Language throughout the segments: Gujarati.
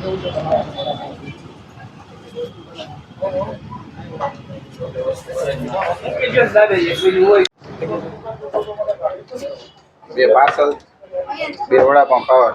બે પાર્સલ, બે વડાપાઉં ખાવા.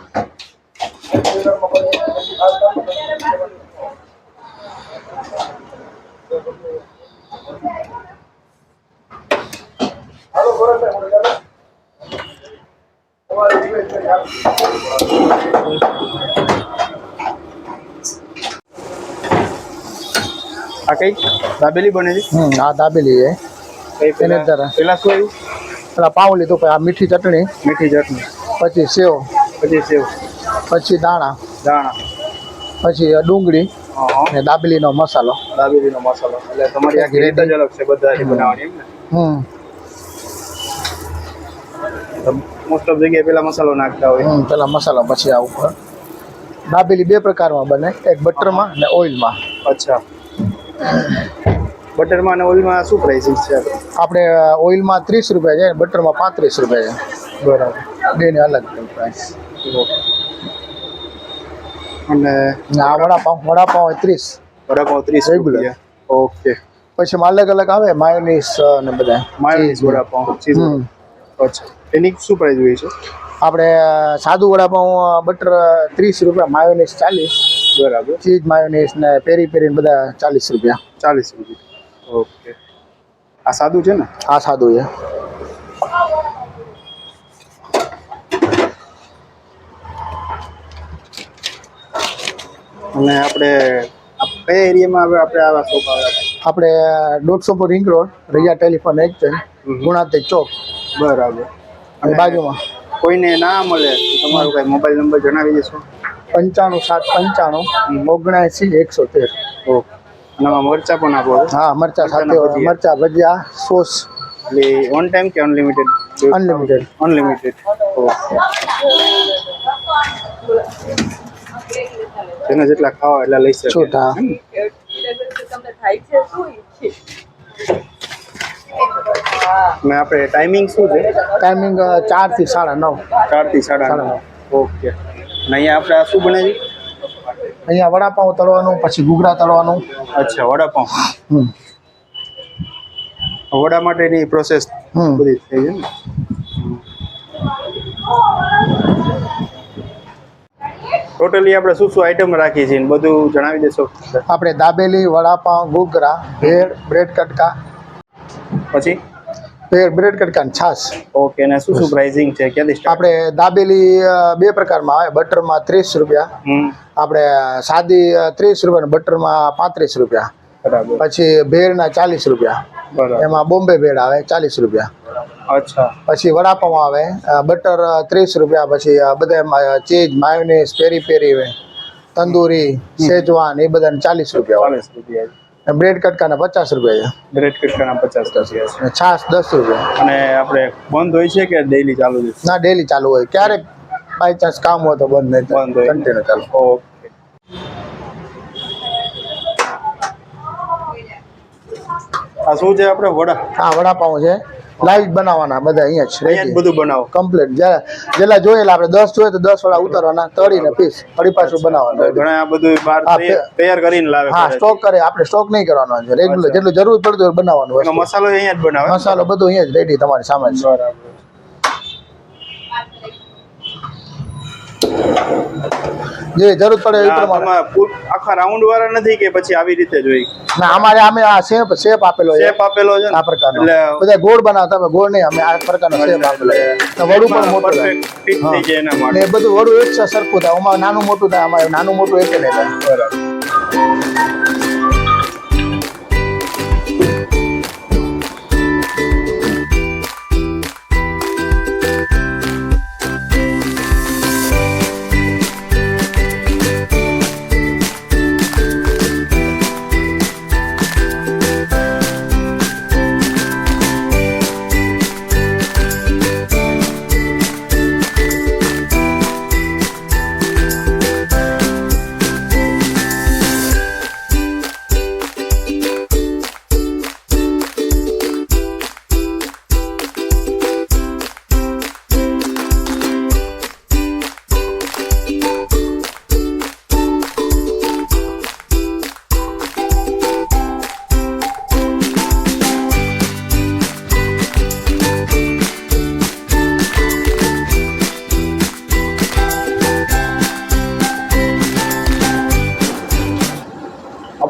આ કઈ દાબેલી બને છે? આ દાબેલી છે. પેલા શું આવ્યું? પેલા પાઉં લીધું, પછી આ મીઠી ચટણી, પછી સેવ, પછી દાણા, પછી ડુંગળી ને દાબેલીનો મસાલો. એટલે તમારી આખી રીત જ અલગ છે બધાની બનાવવાની, એમ ને? મોસ્ટ ઓફ જગ્યાએ પેલા મસાલો નાખતા હોય. પેલા મસાલો, પછી આ ઉપર. દાબેલી બે પ્રકારમાં બને, એક બટરમાં ને ઓઇલમાં. અચ્છા, બટરમાં અને ઓઇલમાં શું પ્રાઇસિસ છે? આપણે ઓઇલમાં 30 રૂપિયા છે, બટરમાં 35 રૂપિયા છે. બરાબર, બેની અલગ પ્રાઇસ. અને આ વડાપાઉં 30. વડાપાઉં 30 રેગ્યુલર. ઓકે. પછી અલગ અલગ આવે, માયોનીઝ ને બધા. Mayonnaise vada pav, cheese. અચ્છા, એની શું પ્રાઇસ હોય છે? આપણે સાદું વડાપાઉં બટર 30 રૂપિયા, માયોનીઝ 40. બરાબર. ચીઝ માયોનીઝ ને પેરી પેરી બધા 40 રૂપિયા. 40 રૂપિયા. ઓકે. આ સાદું છે ને? આ સાદું છે. અને આપણે કયા એરિયામાં આવે આપણે આવા શોપ આવે? આપણે 150 ring road, Raiya telephone exchange, ગુણાતે ચોક. બરાબર. અને બાજુમાં કોઈને ના મળે તો તમારો કઈ મોબાઈલ નંબર જણાવી દેશો? 95 795 79 113. ઓકે. અને આમાં મરચા પણ આપો? હા, મરચા સાથે મરચા, ભજીયા, સોસ. એટલે ઓન ટાઈમ કે અનલિમિટેડ? અનલિમિટેડ. ઓકે. જેના જેટલા ખાવા એટલા લઈ શકે. છૂટા. ને આપણે ટાઈમિંગ શું છે? ટાઈમિંગ 4 થી 9:30. 4 થી 9:30. ઓકે. અને અહીંયા આપણે આ શું બને છે? અહીંયા વડાપાઉં તળવાનું, પછી ઘૂઘરા તળવાનું. અચ્છા, વડાપાઉં. વડા માટેની પ્રોસેસ બધી થઈ છે ને? ટોટલી આપણે શું શું આઈટમ રાખી છે બધું જણાવી દેશો? આપણે દાબેલી, વડાપાઉં, ઘૂઘરા, ભેળ, બ્રેડ કટકા, પછી બ્રેડ કટકા ને છાશ. ઓકે. અને શું શું પ્રાઇસિંગ છે? ક્યાંથી સ્ટાર્ટ? આપણે દાબેલી બે પ્રકારમાં આવે, બટરમાં 30 રૂપિયા, આપણે સાદી 30 રૂપિયા, બટરમાં 35 રૂપિયા. બરાબર. પછી ભેળના 40 રૂપિયા. બરાબર. એમાં બોમ્બે ભેળ આવે 40 રૂપિયા. અચ્છા. પછી વડાપાઉં આવે બટર 30 રૂપિયા, પછી બધા ચીઝ, માયોનીઝ, પેરી પેરી, તંદૂરી, શેજવાન, એ બધાને 40 રૂપિયા. 40 રૂપિયા. બ્રેડ કટકાના 50 રૂપિયા છે. બ્રેડ કટકાના 50 રૂપિયા છે. છાશ 10 રૂપિયા. અને આપણે બંધ હોય છે કે ડેઈલી ચાલુ છે? ના, ડેઈલી ચાલુ હોય. ક્યારેક બાય ચાન્સ કામ હોય તો બંધ નહીં, બંધ હોય. કન્ટિન્યુ ચાલુ. ઓકે. આ શું છે આપણે? વડા. હા, વડાપાઉં છે. લાઈવ બનાવવાના બધા અહીંયા જ અહીંયા જ બધું બનાવો? કમ્પ્લીટ. જેલા જોઈએ આપણે 10 જોઈએ તો 10 વડા ઉતારવાના, તળીને પીસ ફરી પાછું બનાવવાનું. ઘણા આ બધું બહાર તૈયાર કરીને લાવે? હા, સ્ટોક કરે. આપણે સ્ટોક નહીં કરવાનો છે, રેગ્યુલર જેટલું જરૂર પડતું હોય બનાવવાનું. એનો મસાલો અહીંયા જ બનાવે? મસાલો બધું અહીંયા જ રેડી તમારી સામે જ. બરાબર. જે જરૂર પડે એ પ્રમાણે. આખા રાઉન્ડ વાળા નથી કે પછી આવી રીતે જ હોય? ના, અમારે આ શેપ આપેલો છે. શેપ આપેલો છે આ પ્રકારનો. એટલે બધા ગોળ બનાવતા, અમે ગોળ નહીં, અમે આ પ્રકારનો શેપ આપેલો છે. વડું પણ મોટું પરફેક્ટ ફિટ થઈ જાય એના માટે. ને બધું વડું એક સરખું થાય. અમારે નાનું મોટું થાય, અમારે નાનું મોટું એક નહીં થાય. બરાબર.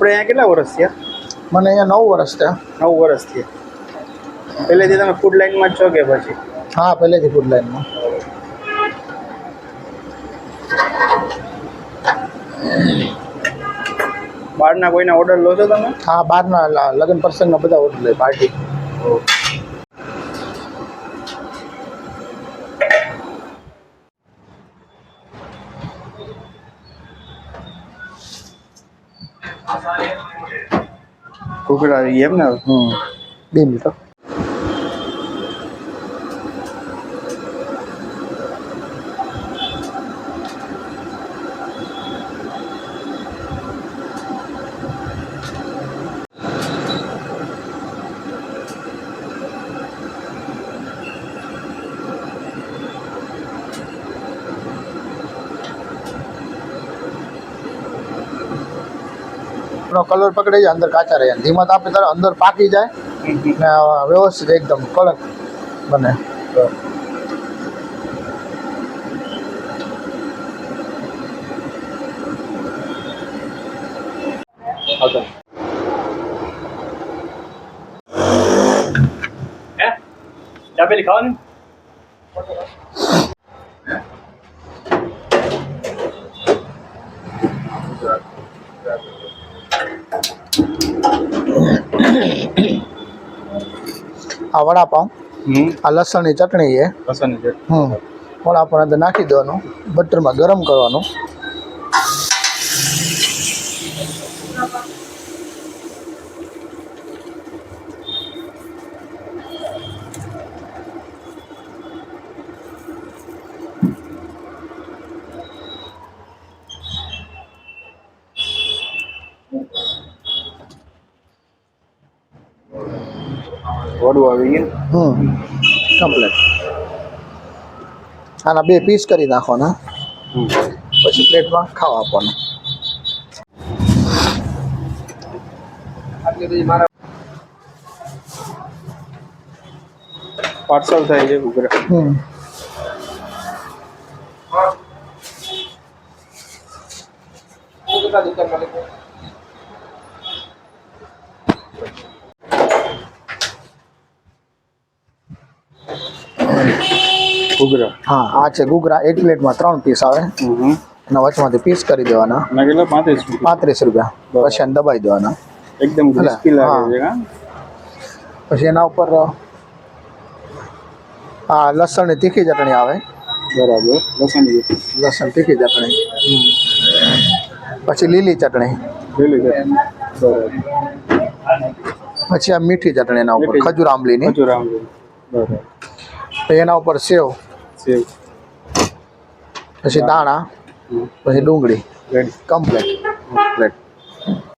આપણે અહીંયા કેટલા વર્ષ થયા? મને અહીંયા 9 વર્ષ થયા. 9 વર્ષ થયા. પહેલેથી તમે ફૂડ લાઈનમાં જ છો કે પછી? હા, પહેલેથી ફૂડ લાઈનમાં. બહારના કોઈના ઓર્ડર લો છો તમે? હા, બહારના લગ્ન પ્રસંગના બધા ઓર્ડર લે, પાર્ટી. ઘૂઘરા એમ ને? 2 મિનિટ. કલર પકડી જાય, અંદર કાચા રહે. ધીમા તાપે તારે અંદર પાકી જાય ને વ્યવસ્થિત એકદમ કડક બને. દાબેલી ખાવાની? આ વડાપાઉં, આ લસણની ચટણી છે. લસણની ચટણી. વડાપાઉં અંદર નાખી દેવાનું, બટરમાં ગરમ કરવાનું. વડું આવી ગયું. કમ્પ્લીટ. આના 2 પીસ કરી નાખવાના, પછી પ્લેટમાં ખાવા આપવાનું. પાર્સલ થાય છે ઘૂઘરા. ઘૂઘરા. હા, આ છે ઘૂઘરા. એક પ્લેટમાં 3 પીસ આવે. અને વચમાંથી પીસ કરી દેવાના. ના કેટલા? 35 રૂપિયા. પછી એને દબાઈ દેવાના. એકદમ ક્રિસ્પી લાગે છે. પછી એના ઉપર આ લસણની તીખી ચટણી આવે. બરાબર. લસણ તીખી ચટણી. પછી લીલી ચટણી. બરાબર. પછી આ મીઠી ચટણી એના ઉપર, ખજૂર આંબલીની. બરાબર. પછી એના ઉપર સેવ. પછી દાણા. પછી ડુંગળી. કમ્પ્લીટ.